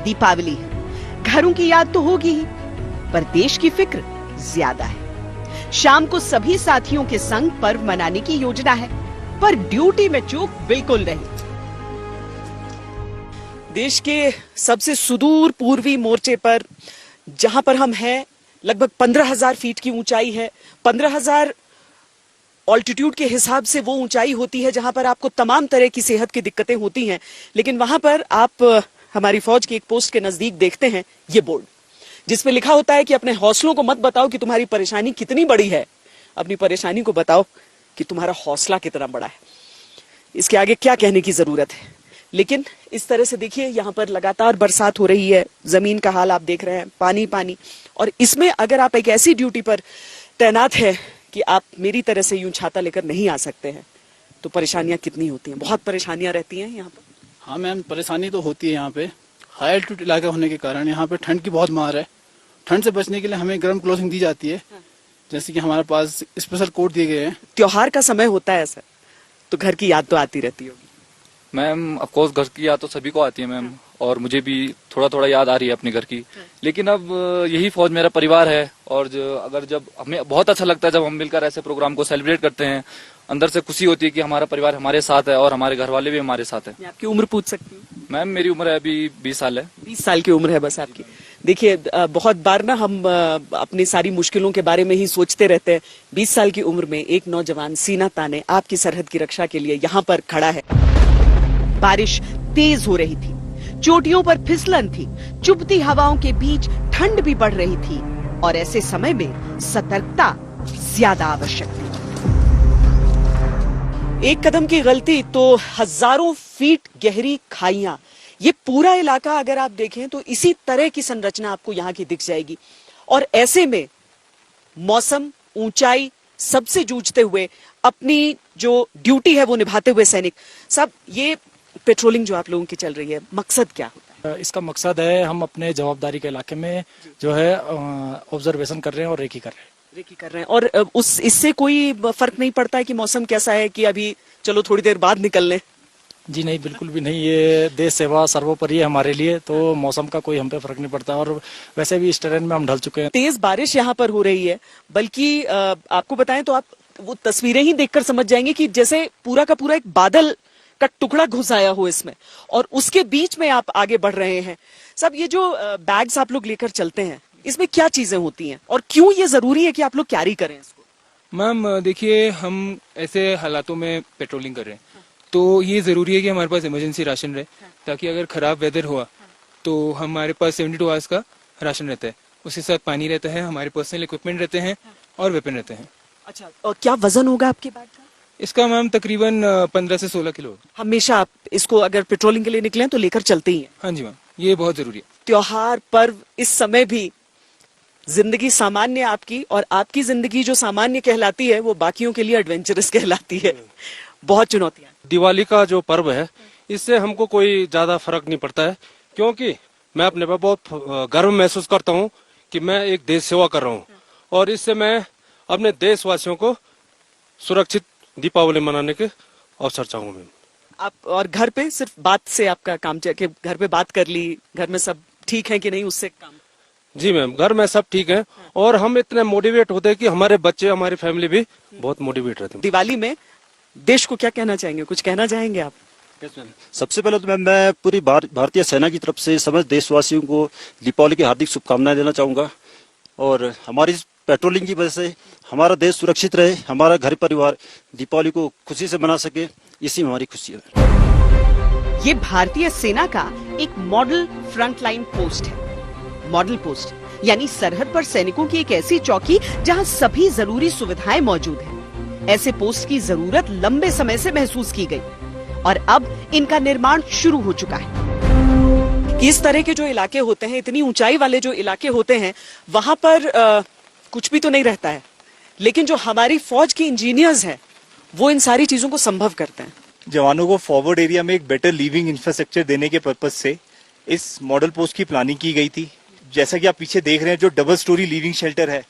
दीपावली है, घरों की याद तो होगी ही, पर देश की फिक्र ज्यादा है। शाम को सभी साथियों के संग पर्व मनाने की योजना है, पर ड्यूटी में चूक बिल्कुल नहीं। देश के सबसे सुदूर पूर्वी मोर्चे पर जहां पर हम हैं, लगभग 15,000 फीट की ऊंचाई है। 15,000 ऑल्टीट्यूड के हिसाब से वो ऊंचाई होती है जहां पर आपको तमाम तरह की सेहत की दिक्कतें होती हैं। लेकिन वहां पर आप हमारी फौज की एक पोस्ट के नजदीक देखते हैं ये बोर्ड, जिसमें लिखा होता है कि अपने हौसलों को मत बताओ कि तुम्हारी परेशानी कितनी बड़ी है, अपनी परेशानी को बताओ कि तुम्हारा हौसला कितना बड़ा है। इसके आगे क्या कहने की जरूरत है। लेकिन इस तरह से देखिए, यहाँ पर लगातार बरसात हो रही है, जमीन का हाल आप देख रहे हैं, पानी पानी। और इसमें अगर आप एक ऐसी ड्यूटी पर तैनात है कि आप मेरी तरह से यूं छाता लेकर नहीं आ सकते हैं, तो परेशानियां कितनी होती हैं। बहुत परेशानियां रहती हैं यहाँ पर। हाँ मैम, परेशानी तो होती है। यहाँ पे हाई एल्टीट्यूड इलाका होने के कारण यहाँ पे ठंड की बहुत मार है। ठंड से बचने के लिए हमें गर्म क्लोथिंग दी जाती है, जैसे कि हमारे पास स्पेशल कोट दिए गए हैं। त्योहार का समय होता है सर, तो घर की याद तो आती रहती होगी। मैम ऑफ कोर्स घर की याद तो सभी को आती है मैम, और मुझे भी थोड़ा थोड़ा याद आ रही है अपने घर की। लेकिन अब यही फौज मेरा परिवार है, और जब हमें बहुत अच्छा लगता है जब हम मिलकर ऐसे प्रोग्राम को सेलिब्रेट करते हैं। अंदर से खुशी होती है कि हमारा परिवार हमारे साथ है और हमारे घर वाले भी हमारे साथ है। आपकी उम्र पूछ सकती हूँ? मैम मेरी उम्र है अभी 20 साल है। 20 साल की उम्र है बस आपकी। देखिए, बहुत बार ना हम अपनी सारी मुश्किलों के बारे में ही सोचते रहते हैं। 20 साल की उम्र में एक नौजवान सीना ताने आपकी सरहद की रक्षा के लिए यहाँ पर खड़ा है। बारिश तेज हो रही थी, चोटियों पर फिसलन थी, चुभती हवाओं के बीच ठंड भी बढ़ रही थी, और ऐसे समय में सतर्कता ज्यादा आवश्यक थी। एक कदम की गलती तो हजारों फीट गहरी खाइयां। ये पूरा इलाका अगर आप देखें तो इसी तरह की संरचना आपको यहाँ की दिख जाएगी। और ऐसे में मौसम, ऊंचाई, सबसे जूझते हुए अपनी जो ड्यूटी है वो निभाते हुए सैनिक सब, ये पेट्रोलिंग जो आप लोगों की चल रही है, मकसद क्या होता है? इसका मकसद है, हम अपने जवाबदारी के इलाके में जो है ऑब्जर्वेशन कर रहे हैं और रेकी कर रहे हैं। और इससे कोई फर्क नहीं पड़ता है कि मौसम कैसा है, कि अभी चलो थोड़ी देर बाद निकल लें? जी नहीं, बिल्कुल भी नहीं। ये देश सेवा सर्वोपरि है हमारे लिए, तो मौसम का कोई हम पे फर्क नहीं पड़ता। और वैसे भी इस टेरेन में हम ढल चुके हैं। तेज बारिश यहाँ पर हो रही है, बल्कि आपको बताएं तो आप वो तस्वीरें ही देखकर समझ जाएंगे कि जैसे पूरा का पूरा एक बादल का टुकड़ा घुस आया हो इसमें, और उसके बीच में आप आगे बढ़ रहे हैं। सब ये जो बैग्स आप लोग लेकर चलते हैं, इसमें क्या चीजें होती हैं और क्यों ये जरूरी है कि आप लोग कैरी करें इसको? मैम देखिए, हम ऐसे हालातों में पेट्रोलिंग कर रहे हैं, तो ये जरूरी है कि हमारे पास इमरजेंसी राशन रहे, ताकि अगर खराब वेदर हुआ तो हमारे पास 72 आवर्स का राशन रहता है। उसके साथ पानी रहता है, हमारे पर्सनल इक्विपमेंट रहते हैं और वेपन रहते हैं। अच्छा, और क्या वजन होगा आपके बैग का? इसका मैम तकरीबन 15 से 16 किलो। हमेशा आप इसको अगर पेट्रोलिंग के लिए निकलें तो लेकर चलते ही हैं? हाँ जी मैम, ये बहुत जरूरी है। त्योहार पर्व इस समय भी जिंदगी सामान्य आपकी, और आपकी जिंदगी जो सामान्य कहलाती है वो बाकियों के लिए एडवेंचरस कहलाती है। बहुत चुनौतियां। दिवाली का जो पर्व है, इससे हमको कोई ज्यादा फर्क नहीं पड़ता है, क्योंकि मैं अपने पर बहुत गर्व महसूस करता हूँ कि मैं एक देश सेवा कर रहा हूँ, और इससे मैं अपने देशवासियों को सुरक्षित दीपावली मनाने के अवसर चाहूंगा। आप और घर पे सिर्फ बात से आपका काम चल के, घर पे बात कर ली, घर में सब ठीक है कि नहीं, उससे काम? जी मैम, घर में सब ठीक है, और हम इतने मोटिवेट होते हैं कि हमारे बच्चे, हमारी फैमिली भी बहुत मोटिवेट रहते हैं। दिवाली में देश को क्या कहना चाहेंगे, कुछ कहना चाहेंगे आप? सबसे पहले तो मैं पूरी भारतीय सेना की तरफ से समस्त देशवासियों को दीपावली की हार्दिक शुभकामनाएं देना चाहूंगा। और हमारी पेट्रोलिंग की वजह से हमारा देश सुरक्षित रहे, हमारा घर परिवार दीपावली को खुशी से मना सके, इसी में हमारी खुशी है। ये भारतीय सेना का एक मॉडल फ्रंटलाइन पोस्ट है। मॉडल पोस्ट यानी सरहद पर सैनिकों की एक ऐसी चौकी जहां सभी जरूरी सुविधाएं मौजूद हैं। ऐसे पोस्ट की जरूरत लंबे समय से महसूस की गई, और अब इनका निर्माण शुरू हो चुका है। कि इस तरह के जो इलाके होते हैं, इतनी ऊंचाई वाले जो इलाके होते हैं, वहां पर कुछ भी तो नहीं रहता है, लेकिन जो हमारी फौज की इंजीनियर्स हैं वो इन सारी चीजों को संभव करते हैं। जवानों को फॉरवर्ड एरिया में एक बेटर लिविंग इंफ्रास्ट्रक्चर देने के पर्पज से इस मॉडल पोस्ट की प्लानिंग की गई थी। जैसा कि आप पीछे देख रहे हैं, जो डबल स्टोरी लिविंग शेल्टर है,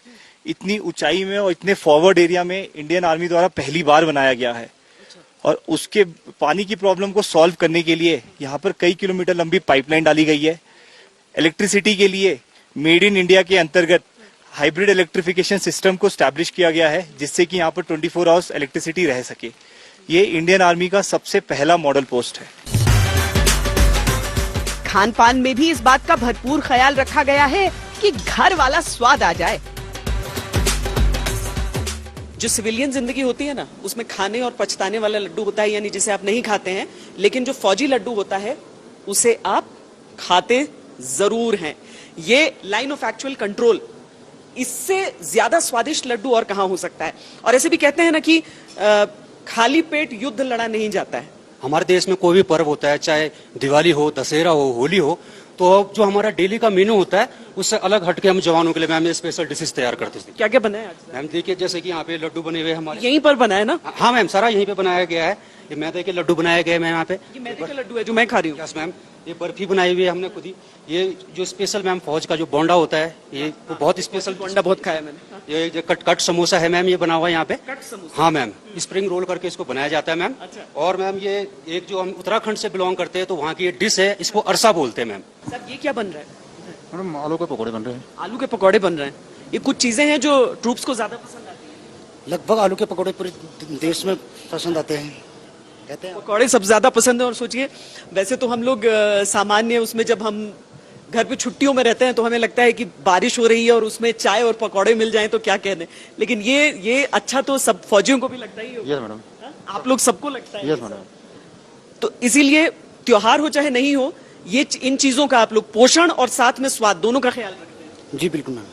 इतनी ऊंचाई में और इतने फॉरवर्ड एरिया में इंडियन आर्मी द्वारा पहली बार बनाया गया है। और उसके पानी की प्रॉब्लम को सॉल्व करने के लिए यहाँ पर कई किलोमीटर लंबी पाइपलाइन डाली गई है। इलेक्ट्रिसिटी के लिए मेड इन इंडिया के अंतर्गत हाइब्रिड इलेक्ट्रिफिकेशन सिस्टम को स्टैब्लिश किया गया है, जिससे कि यहाँ पर 24 आवर्स इलेक्ट्रिसिटी रह सके। ये इंडियन आर्मी का सबसे पहला मॉडल पोस्ट है। खान पान में भी इस बात का भरपूर ख्याल रखा गया है कि घर वाला स्वाद आ जाए। जो सिविलियन जिंदगी होती है ना, उसमें खाने और पछताने वाला लड्डू होता है, यानी जिसे आप नहीं खाते हैं, लेकिन जो फौजी लड्डू होता है उसे आप खाते जरूर हैं। ये लाइन ऑफ एक्चुअल कंट्रोल, इससे ज्यादा स्वादिष्ट लड्डू और कहां हो सकता है। और ऐसे भी कहते हैं ना कि खाली पेट युद्ध लड़ा नहीं जाता है। हमारे देश में कोई भी पर्व होता है, चाहे दिवाली हो, दशहरा हो, होली हो, तो जो हमारा डेली का मेनू होता है उससे अलग हटके हम जवानों के लिए मैम ये स्पेशल डिशेस तैयार करते हैं। क्या क्या बना है आज? मैम देखिए, जैसे कि यहाँ पे लड्डू बने हुए हैं हमारे। यहीं पर बना है ना? हाँ मैम, सारा यहीं पे बनाया गया है। ये मैदे के लड्डू बनाए गए हैं यहाँ पे। ये मैदे के लड्डू है जो मैं खा रही हूँ। यस मैम, ये बर्फी बनाई हुई है हमने खुद ही। ये जो स्पेशल मैम फौज का जो बोंडा होता है, ये बहुत स्पेशल बोंडा बहुत खाया मैंने। ये जो कट समोसा है मैम, ये बना हुआ है यहाँ पे। कट समोसा? हाँ मैम, स्प्रिंग रोल करके इसको बनाया जाता है मैम। अच्छा। और मैम ये एक जो हम उत्तराखंड से बिलोंग करते हैं तो वहाँ की ये डिश है, इसको अरसा बोलते हैं मैम। सर ये क्या बन रहा है? मैडम आलू के पकौड़े बन रहे हैं। आलू के पकौड़े बन रहे हैं। ये कुछ चीजें हैं जो ट्रूप्स को ज्यादा पसंद आती हैं। लगभग आलू के पकौड़े पूरे देश में पसंद आते हैं, कहते हैं। पकौड़े सब ज्यादा पसंद है। और सोचिए, वैसे तो हम लोग सामान्य उसमें जब हम घर पे छुट्टियों में रहते हैं तो हमें लगता है कि बारिश हो रही है और उसमें चाय और पकौड़े मिल जाएं तो क्या कहने। लेकिन ये अच्छा तो सब फौजियों को भी लगता ही होगा। Yes madam. आप लोग सबको लगता है? Yes madam. तो इसीलिए त्योहार हो चाहे नहीं हो, ये इन चीजों का आप लोग पोषण और साथ में स्वाद दोनों का ख्याल रखते हैं। जी बिल्कुल मैम।